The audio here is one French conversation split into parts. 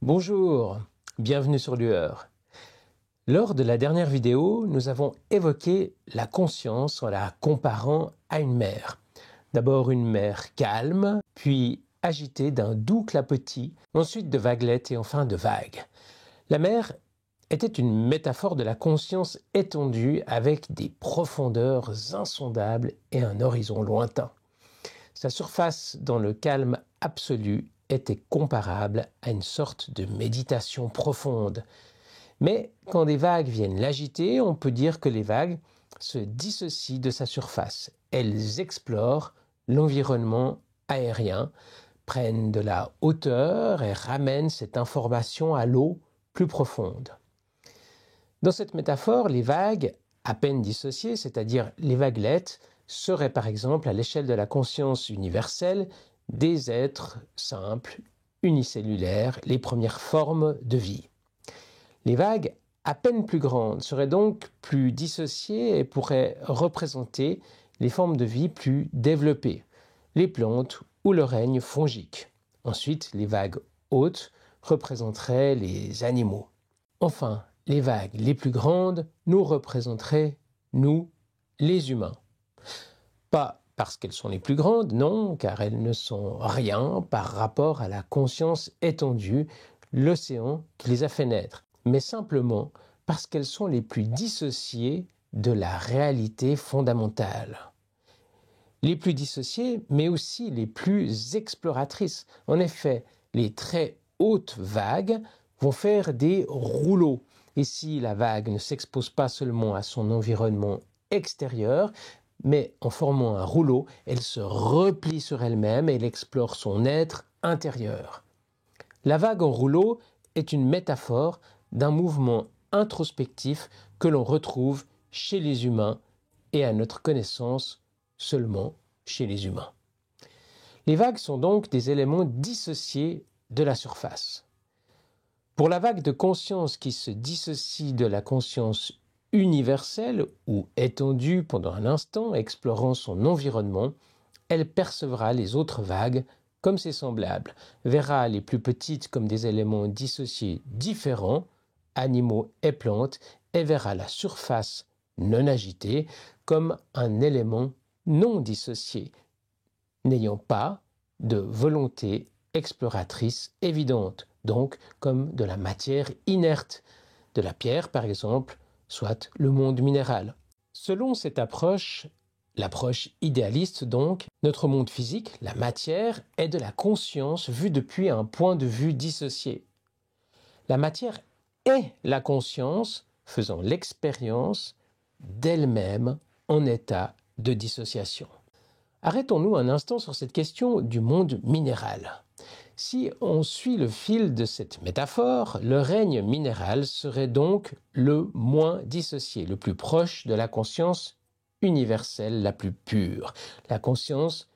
Bonjour, bienvenue sur Lueur. Lors de la dernière vidéo, nous avons évoqué la conscience en la comparant à une mer. D'abord une mer calme, puis agitée d'un doux clapotis, ensuite de vaguelettes et enfin de vagues. La mer était une métaphore de la conscience étendue avec des profondeurs insondables et un horizon lointain. Sa surface dans le calme absolu était comparable à une sorte de méditation profonde. Mais quand des vagues viennent l'agiter, on peut dire que les vagues se dissocient de sa surface. Elles explorent l'environnement aérien, prennent de la hauteur et ramènent cette information à l'eau plus profonde. Dans cette métaphore, les vagues, à peine dissociées, c'est-à-dire les vaguelettes, seraient par exemple à l'échelle de la conscience universelle des êtres simples, unicellulaires, les premières formes de vie. Les vagues, à peine plus grandes, seraient donc plus dissociées et pourraient représenter les formes de vie plus développées, les plantes ou le règne fongique. Ensuite, les vagues hautes représenteraient les animaux. Enfin, les vagues les plus grandes nous représenteraient, nous, les humains. Pas parce qu'elles sont les plus grandes, non, car elles ne sont rien par rapport à la conscience étendue, l'océan qui les a fait naître, mais simplement parce qu'elles sont les plus dissociées de la réalité fondamentale. Les plus dissociées, mais aussi les plus exploratrices. En effet, les très hautes vagues vont faire des rouleaux. Ici, la vague ne s'expose pas seulement à son environnement extérieur, mais en formant un rouleau, elle se replie sur elle-même et elle explore son être intérieur. La vague en rouleau est une métaphore d'un mouvement introspectif que l'on retrouve chez les humains et à notre connaissance seulement chez les humains. Les vagues sont donc des éléments dissociés de la surface. Pour la vague de conscience qui se dissocie de la conscience universelle ou étendue pendant un instant, explorant son environnement, elle percevra les autres vagues comme ses semblables, verra les plus petites comme des éléments dissociés différents, animaux et plantes, et verra la surface non agitée comme un élément non dissocié, n'ayant pas de volonté exploratrice évidente, donc comme de la matière inerte, de la pierre par exemple, soit le monde minéral. Selon cette approche, l'approche idéaliste donc, notre monde physique, la matière, est de la conscience vue depuis un point de vue dissocié. La matière est la conscience faisant l'expérience d'elle-même en état de dissociation. Arrêtons-nous un instant sur cette question du monde minéral. Si on suit le fil de cette métaphore, le règne minéral serait donc le moins dissocié, le plus proche de la conscience universelle la plus pure. La conscience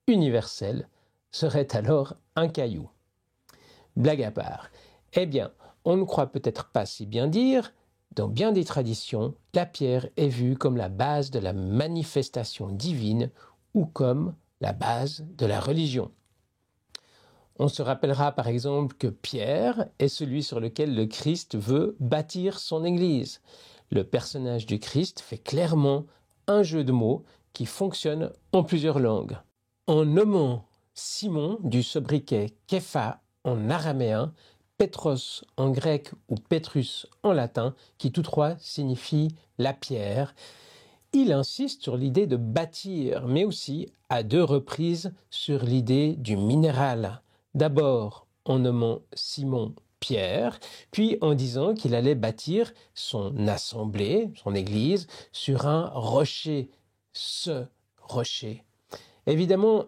universelle serait alors un caillou. Blague à part. Eh bien, on ne croit peut-être pas si bien dire, dans bien des traditions, la pierre est vue comme la base de la manifestation divine ou comme la base de la religion. On se rappellera par exemple que Pierre est celui sur lequel le Christ veut bâtir son Église. Le personnage du Christ fait clairement un jeu de mots qui fonctionne en plusieurs langues. En nommant Simon du sobriquet Képha en araméen, Pétros en grec ou Pétrus en latin, qui tous trois signifient la pierre, il insiste sur l'idée de bâtir, mais aussi à 2 reprises sur l'idée du minéral. D'abord en nommant Simon Pierre, puis en disant qu'il allait bâtir son assemblée, son église, sur un rocher, ce rocher. Évidemment,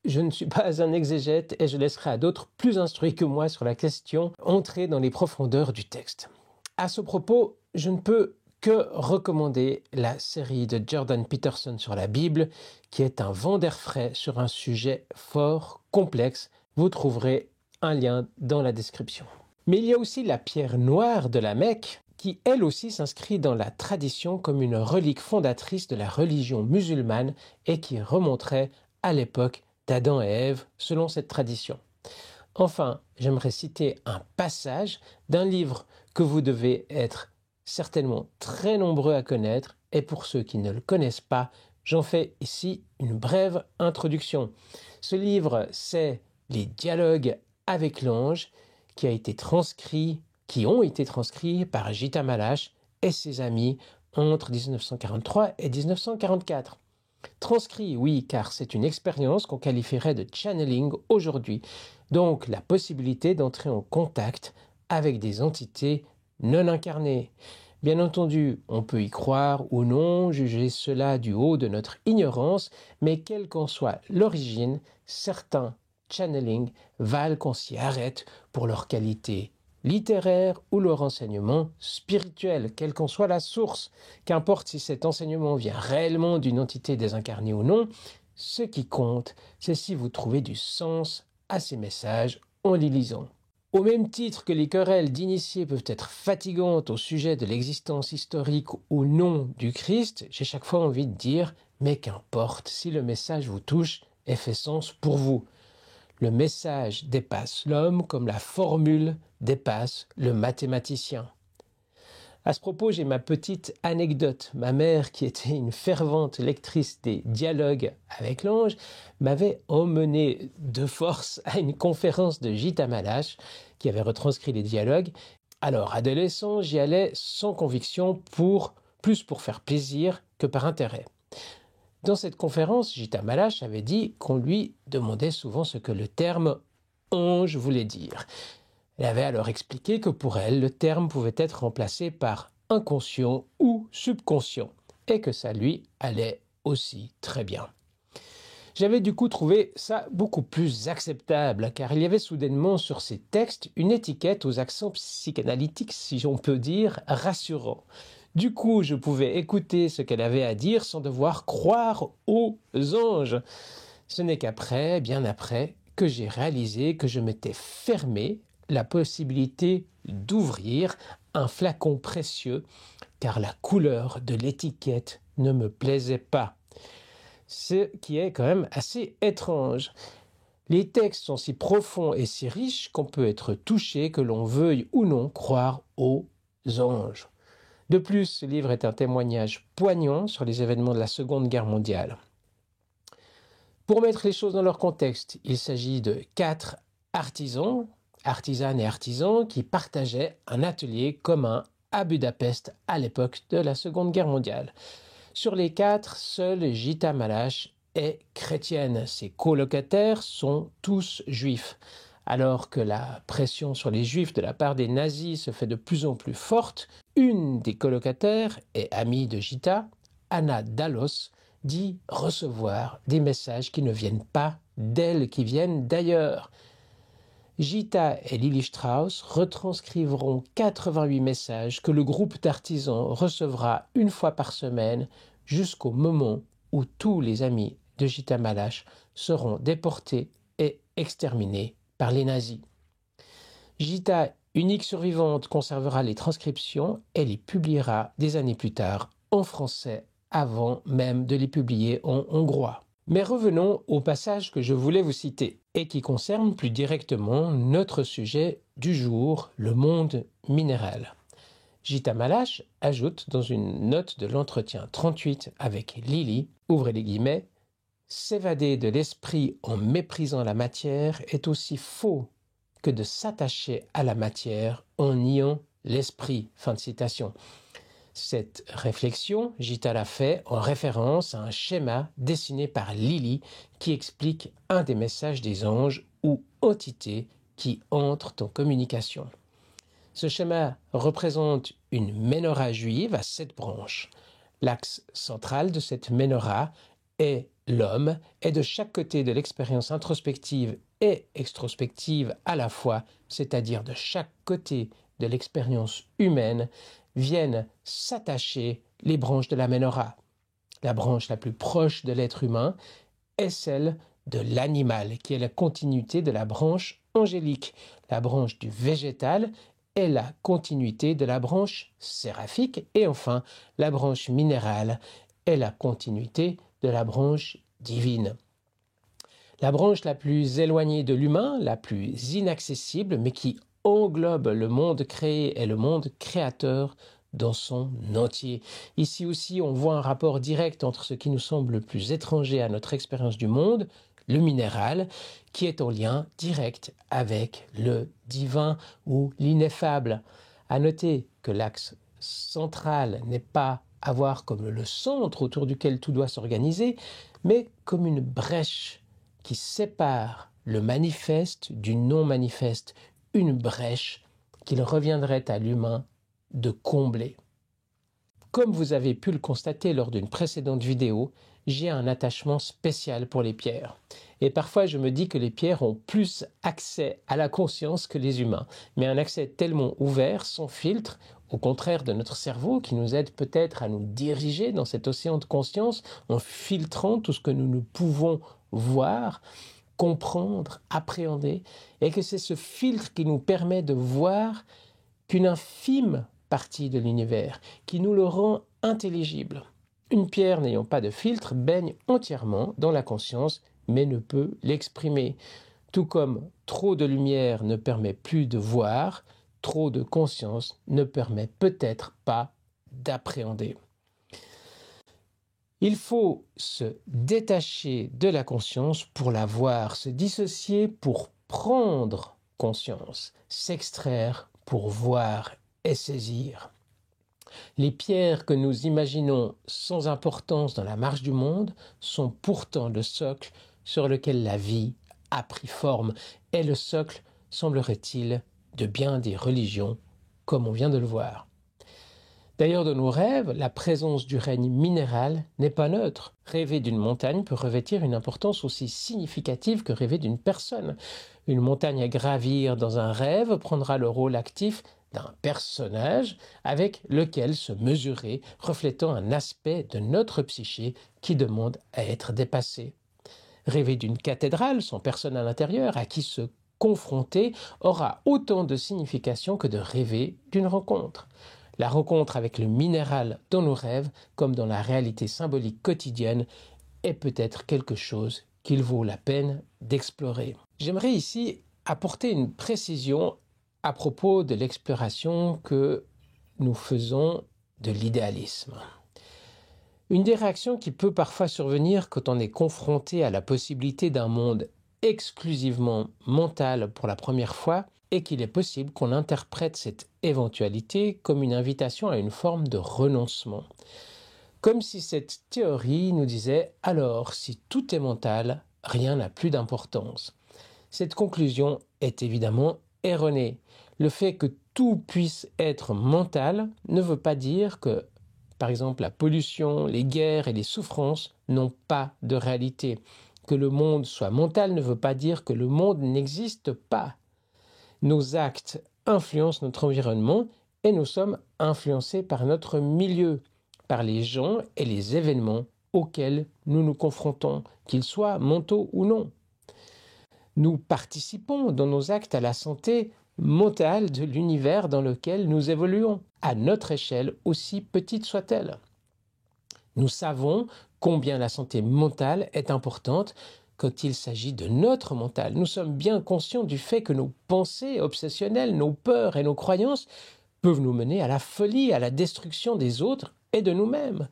je ne suis pas un exégète et je laisserai à d'autres plus instruits que moi sur la question entrer dans les profondeurs du texte. À ce propos, je ne peux que recommander la série de Jordan Peterson sur la Bible, qui est un vent d'air frais sur un sujet fort complexe. Vous trouverez un lien dans la description. Mais il y a aussi la pierre noire de la Mecque, qui elle aussi s'inscrit dans la tradition comme une relique fondatrice de la religion musulmane et qui remonterait à l'époque d'Adam et Ève, selon cette tradition. Enfin, j'aimerais citer un passage d'un livre que vous devez être certainement très nombreux à connaître, et pour ceux qui ne le connaissent pas, j'en fais ici une brève introduction. Ce livre, c'est Les dialogues avec l'ange, qui ont été transcrits par Gita Malache et ses amis entre 1943 et 1944. Transcrit, oui, car c'est une expérience qu'on qualifierait de channeling aujourd'hui, donc la possibilité d'entrer en contact avec des entités non incarnées. Bien entendu, on peut y croire ou non, juger cela du haut de notre ignorance, mais quelle qu'en soit l'origine, certains channeling valent qu'on s'y arrête pour leur qualité littéraire ou leur enseignement spirituel, quelle qu'en soit la source. Qu'importe si cet enseignement vient réellement d'une entité désincarnée ou non, ce qui compte, c'est si vous trouvez du sens à ces messages en les lisant. Au même titre que les querelles d'initiés peuvent être fatigantes au sujet de l'existence historique ou non du Christ, j'ai chaque fois envie de dire, mais qu'importe si le message vous touche et fait sens pour vous. Le message dépasse l'homme comme la formule dépasse le mathématicien. À ce propos, j'ai ma petite anecdote. Ma mère, qui était une fervente lectrice des dialogues avec l'ange, m'avait emmené de force à une conférence de Gita Malache qui avait retranscrit les dialogues. Alors, adolescent, j'y allais sans conviction, plus pour faire plaisir que par intérêt. Dans cette conférence, Gita Malache avait dit qu'on lui demandait souvent ce que le terme « ange » voulait dire. Elle avait alors expliqué que pour elle, le terme pouvait être remplacé par « inconscient » ou « subconscient » et que ça lui allait aussi très bien. J'avais du coup trouvé ça beaucoup plus acceptable, car il y avait soudainement sur ces textes une étiquette aux accents psychanalytiques, si on peut dire, rassurants. Du coup, je pouvais écouter ce qu'elle avait à dire sans devoir croire aux anges. Ce n'est qu'après, bien après, que j'ai réalisé que je m'étais fermé la possibilité d'ouvrir un flacon précieux, car la couleur de l'étiquette ne me plaisait pas. Ce qui est quand même assez étrange. Les textes sont si profonds et si riches qu'on peut être touché, que l'on veuille ou non croire aux anges. De plus, ce livre est un témoignage poignant sur les événements de la Seconde Guerre mondiale. Pour mettre les choses dans leur contexte, il s'agit de 4 artisanes et artisans qui partageaient un atelier commun à Budapest à l'époque de la Seconde Guerre mondiale. Sur les 4, seule Gita Malache est chrétienne. Ses colocataires sont tous juifs. Alors que la pression sur les juifs de la part des nazis se fait de plus en plus forte, une des colocataires et amie de Gita, Anna Dallos, dit recevoir des messages qui ne viennent pas d'elle, qui viennent d'ailleurs. Gita et Lily Strauss retranscriveront 88 messages que le groupe d'artisans recevra une fois par semaine jusqu'au moment où tous les amis de Gita Malache seront déportés et exterminés par les nazis. Gita, unique survivante, conservera les transcriptions et les publiera des années plus tard en français avant même de les publier en hongrois. Mais revenons au passage que je voulais vous citer et qui concerne plus directement notre sujet du jour, le monde minéral. Gita Malache ajoute dans une note de l'entretien 38 avec Lily, ouvrez les guillemets, « S'évader de l'esprit en méprisant la matière est aussi faux que de s'attacher à la matière en niant l'esprit. » Fin de citation. Cette réflexion, Gita l'a fait en référence à un schéma dessiné par Lily qui explique un des messages des anges ou entités qui entrent en communication. Ce schéma représente une menorah juive à 7 branches. L'axe central de cette menorah est l'homme, et de chaque côté de l'expérience introspective et extrospective à la fois, c'est-à-dire de chaque côté de l'expérience humaine, viennent s'attacher les branches de la menorah. La branche la plus proche de l'être humain est celle de l'animal, qui est la continuité de la branche angélique. La branche du végétal est la continuité de la branche séraphique. Et enfin, la branche minérale est la continuité de la branche divine. La branche la plus éloignée de l'humain, la plus inaccessible, mais qui englobe le monde créé et le monde créateur dans son entier. Ici aussi, on voit un rapport direct entre ce qui nous semble le plus étranger à notre expérience du monde, le minéral, qui est en lien direct avec le divin ou l'ineffable. À noter que l'axe central n'est pas à voir comme le centre autour duquel tout doit s'organiser, mais comme une brèche qui sépare le manifeste du non-manifeste, une brèche qu'il reviendrait à l'humain de combler. Comme vous avez pu le constater lors d'une précédente vidéo, j'ai un attachement spécial pour les pierres. Et parfois je me dis que les pierres ont plus accès à la conscience que les humains, mais un accès tellement ouvert, sans filtre, au contraire de notre cerveau qui nous aide peut-être à nous diriger dans cet océan de conscience en filtrant tout ce que nous ne pouvons voir, comprendre, appréhender, et que c'est ce filtre qui nous permet de voir qu'une infime partie de l'univers, qui nous le rend intelligible. Une pierre n'ayant pas de filtre baigne entièrement dans la conscience, mais ne peut l'exprimer. Tout comme trop de lumière ne permet plus de voir, trop de conscience ne permet peut-être pas d'appréhender. Il faut se détacher de la conscience pour la voir, se dissocier pour prendre conscience, s'extraire pour voir et saisir. Les pierres que nous imaginons sans importance dans la marche du monde sont pourtant le socle sur lequel la vie a pris forme, et le socle, semblerait-il, de bien des religions, comme on vient de le voir. D'ailleurs, dans nos rêves, la présence du règne minéral n'est pas neutre. Rêver d'une montagne peut revêtir une importance aussi significative que rêver d'une personne. Une montagne à gravir dans un rêve prendra le rôle actif d'un personnage avec lequel se mesurer, reflétant un aspect de notre psyché qui demande à être dépassé. Rêver d'une cathédrale sans personne à l'intérieur à qui se confronter aura autant de signification que de rêver d'une rencontre. La rencontre avec le minéral dans nos rêves, comme dans la réalité symbolique quotidienne, est peut-être quelque chose qu'il vaut la peine d'explorer. J'aimerais ici apporter une précision à propos de l'exploration que nous faisons de l'idéalisme. Une des réactions qui peut parfois survenir quand on est confronté à la possibilité d'un monde exclusivement mental pour la première fois est qu'il est possible qu'on interprète cette éventualité comme une invitation à une forme de renoncement. Comme si cette théorie nous disait « alors, si tout est mental, rien n'a plus d'importance ». Cette conclusion est évidemment erronée. Le fait que tout puisse être mental ne veut pas dire que, par exemple, la pollution, les guerres et les souffrances n'ont pas de réalité. Que le monde soit mental ne veut pas dire que le monde n'existe pas. Nos actes influencent notre environnement et nous sommes influencés par notre milieu, par les gens et les événements auxquels nous nous confrontons, qu'ils soient mentaux ou non. Nous participons dans nos actes à la santé mentale de l'univers dans lequel nous évoluons, à notre échelle, aussi petite soit-elle. Nous savons combien la santé mentale est importante quand il s'agit de notre mental. Nous sommes bien conscients du fait que nos pensées obsessionnelles, nos peurs et nos croyances peuvent nous mener à la folie, à la destruction des autres et de nous-mêmes.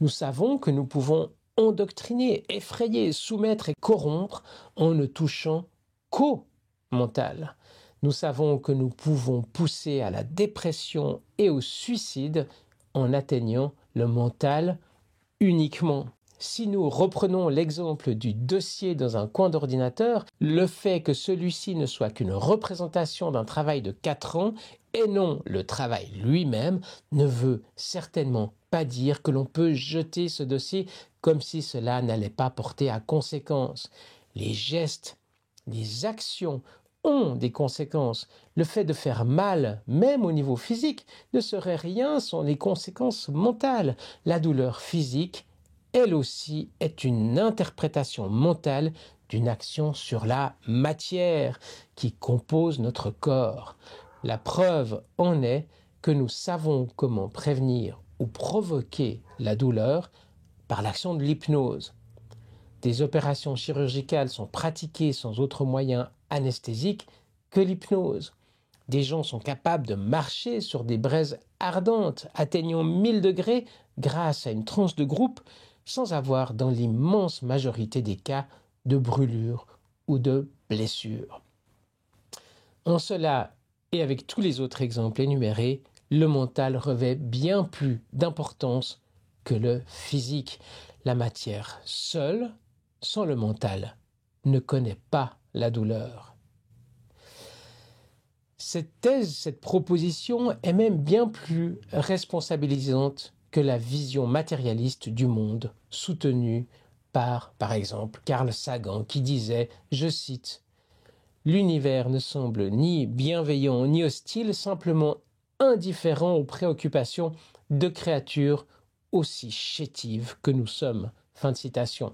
Nous savons que nous pouvons endoctriner, effrayer, soumettre et corrompre en ne touchant qu'au mental. Nous savons que nous pouvons pousser à la dépression et au suicide en atteignant le mental uniquement. Si nous reprenons l'exemple du dossier dans un coin d'ordinateur, le fait que celui-ci ne soit qu'une représentation d'un travail de 4 ans et non le travail lui-même ne veut certainement pas dire que l'on peut jeter ce dossier comme si cela n'allait pas porter à conséquence. Les gestes, les actions ont des conséquences. Le fait de faire mal, même au niveau physique, ne serait rien sans les conséquences mentales. La douleur physique, elle aussi, est une interprétation mentale d'une action sur la matière qui compose notre corps. La preuve en est que nous savons comment prévenir ou provoquer la douleur par l'action de l'hypnose. des opérations chirurgicales sont pratiquées sans autre moyen anesthésique que l'hypnose. Des gens sont capables de marcher sur des braises ardentes, atteignant 1000 degrés grâce à une transe de groupe, sans avoir, dans l'immense majorité des cas, de brûlure ou de blessure. En cela, et avec tous les autres exemples énumérés, le mental revêt bien plus d'importance que le physique. La matière seule, sans le mental, ne connaît pas la douleur. Cette thèse, cette proposition est même bien plus responsabilisante que la vision matérialiste du monde, soutenue par exemple, Carl Sagan, qui disait, je cite, « L'univers ne semble ni bienveillant ni hostile, simplement indifférent aux préoccupations de créatures aussi chétives que nous sommes. » Fin de citation.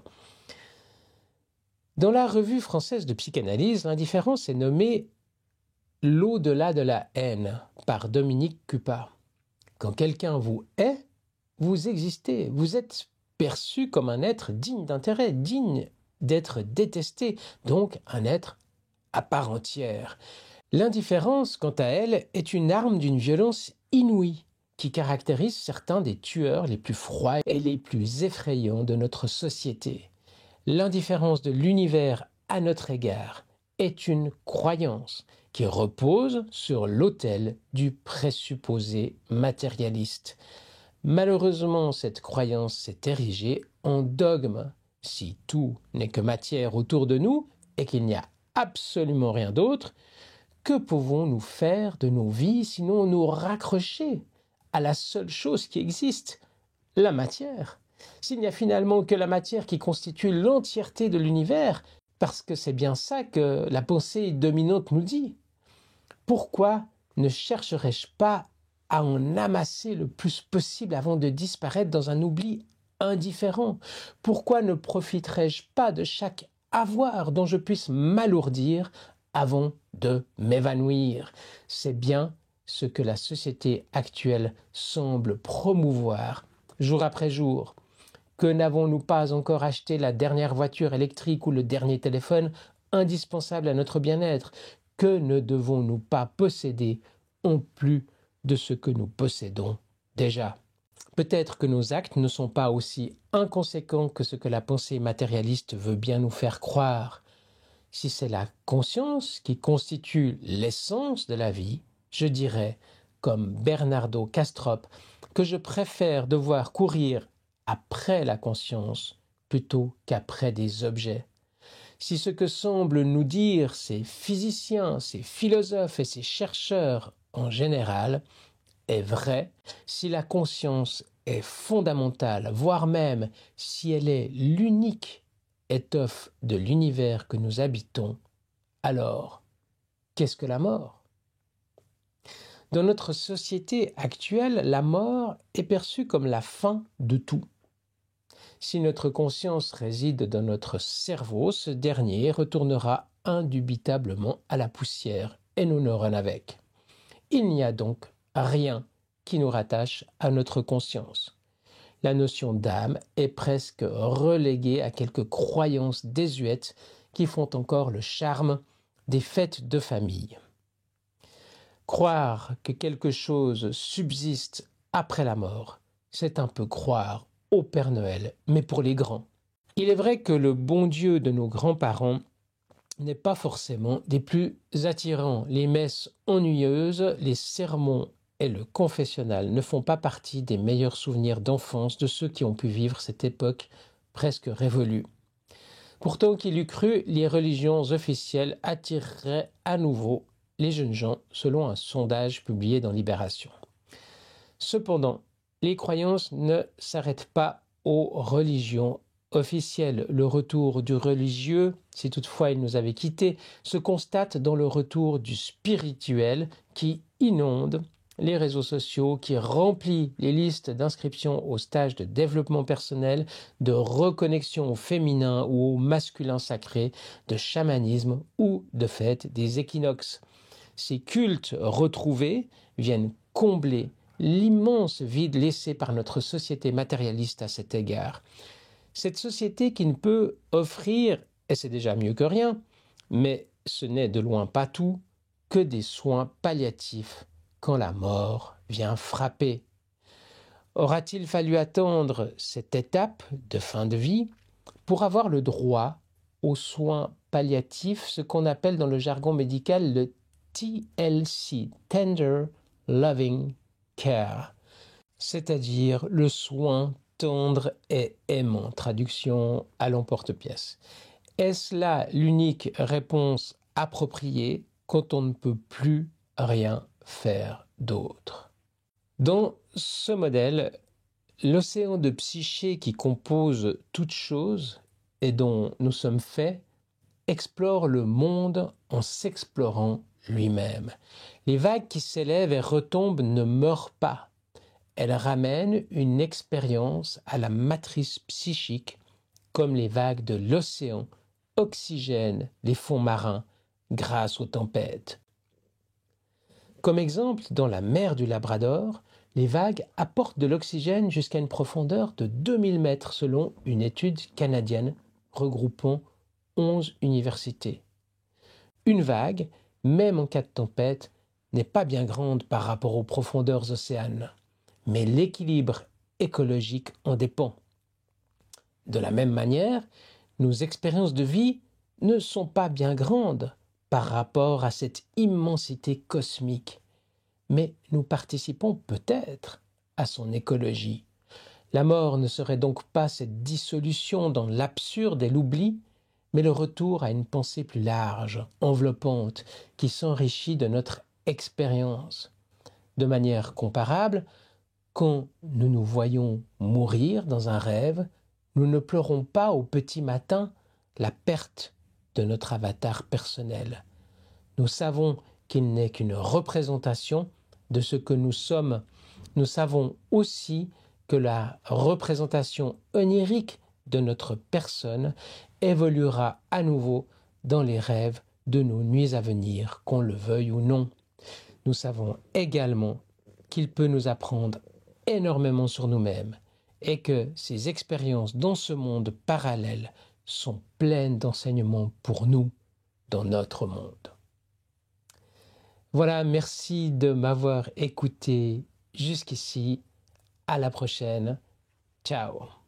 Dans la revue française de psychanalyse, l'indifférence est nommée l'au-delà de la haine par Dominique Cupat. Quand quelqu'un vous hait, vous existez, vous êtes perçu comme un être digne d'intérêt, digne d'être détesté, donc un être à part entière. L'indifférence, quant à elle, est une arme d'une violence inouïe qui caractérise certains des tueurs les plus froids et les plus effrayants de notre société. L'indifférence de l'univers à notre égard est une croyance qui repose sur l'autel du présupposé matérialiste. Malheureusement, cette croyance s'est érigée en dogme. Si tout n'est que matière autour de nous et qu'il n'y a absolument rien d'autre, que pouvons-nous faire de nos vies sinon nous raccrocher à la seule chose qui existe, la matière? S'il n'y a finalement que la matière qui constitue l'entièreté de l'univers, parce que c'est bien ça que la pensée dominante nous dit, pourquoi ne chercherais-je pas à en amasser le plus possible avant de disparaître dans un oubli indifférent? Pourquoi ne profiterais-je pas de chaque avoir dont je puisse m'alourdir avant de m'évanouir? C'est bien ce que la société actuelle semble promouvoir jour après jour. Que n'avons-nous pas encore acheté la dernière voiture électrique ou le dernier téléphone indispensable à notre bien-être? Que ne devons-nous pas posséder en plus de ce que nous possédons déjà? Peut-être que nos actes ne sont pas aussi inconséquents que ce que la pensée matérialiste veut bien nous faire croire. Si c'est la conscience qui constitue l'essence de la vie, je dirais, comme Bernardo Kastrup, que je préfère devoir courir après la conscience plutôt qu'après des objets. Si ce que semblent nous dire ces physiciens, ces philosophes et ces chercheurs en général est vrai, si la conscience est fondamentale, voire même si elle est l'unique étoffe de l'univers que nous habitons, alors qu'est-ce que la mort? Dans notre société actuelle, la mort est perçue comme la fin de tout. Si notre conscience réside dans notre cerveau, ce dernier retournera indubitablement à la poussière et nous n'aurons avec. Il n'y a donc rien qui nous rattache à notre conscience. La notion d'âme est presque reléguée à quelques croyances désuètes qui font encore le charme des fêtes de famille. Croire que quelque chose subsiste après la mort, c'est un peu croire au Père Noël, mais pour les grands. Il est vrai que le bon Dieu de nos grands-parents n'est pas forcément des plus attirants. Les messes ennuyeuses, les sermons et le confessionnal ne font pas partie des meilleurs souvenirs d'enfance de ceux qui ont pu vivre cette époque presque révolue. Pourtant, qu'il eût cru, les religions officielles attireraient à nouveau les jeunes gens, selon un sondage publié dans Libération. Cependant, les croyances ne s'arrêtent pas aux religions officielles. Le retour du religieux, si toutefois il nous avait quittés, se constate dans le retour du spirituel qui inonde les réseaux sociaux, qui remplit les listes d'inscription aux stages de développement personnel, de reconnexion au féminin ou au masculin sacré, de chamanisme ou de fête des équinoxes. Ces cultes retrouvés viennent combler l'immense vide laissé par notre société matérialiste à cet égard. Cette société qui ne peut offrir, et c'est déjà mieux que rien, mais ce n'est de loin pas tout, que des soins palliatifs quand la mort vient frapper. Aura-t-il fallu attendre cette étape de fin de vie pour avoir le droit aux soins palliatifs, ce qu'on appelle dans le jargon médical le TLC, Tender Loving Care, c'est-à-dire le soin tendre et aimant, traduction à l'emporte-pièce. Est-ce là l'unique réponse appropriée quand on ne peut plus rien faire d'autre? Dans ce modèle, l'océan de psyché qui compose toute chose et dont nous sommes faits explore le monde en s'explorant lui-même. Les vagues qui s'élèvent et retombent ne meurent pas. Elles ramènent une expérience à la matrice psychique, comme les vagues de l'océan oxygènent les fonds marins grâce aux tempêtes. Comme exemple, dans la mer du Labrador, les vagues apportent de l'oxygène jusqu'à une profondeur de 2000 mètres selon une étude canadienne regroupant 11 universités. Une vague, même en cas de tempête, n'est pas bien grande par rapport aux profondeurs océanes, mais l'équilibre écologique en dépend. De la même manière, nos expériences de vie ne sont pas bien grandes par rapport à cette immensité cosmique, mais nous participons peut-être à son écologie. La mort ne serait donc pas cette dissolution dans l'absurde et l'oubli, mais le retour à une pensée plus large, enveloppante, qui s'enrichit de notre expérience. De manière comparable, quand nous nous voyons mourir dans un rêve, nous ne pleurons pas au petit matin la perte de notre avatar personnel. Nous savons qu'il n'est qu'une représentation de ce que nous sommes. Nous savons aussi que la représentation onirique de notre personne évoluera à nouveau dans les rêves de nos nuits à venir, qu'on le veuille ou non. Nous savons également qu'il peut nous apprendre énormément sur nous-mêmes et que ces expériences dans ce monde parallèle sont pleines d'enseignements pour nous dans notre monde. Voilà, merci de m'avoir écouté jusqu'ici. À la prochaine. Ciao.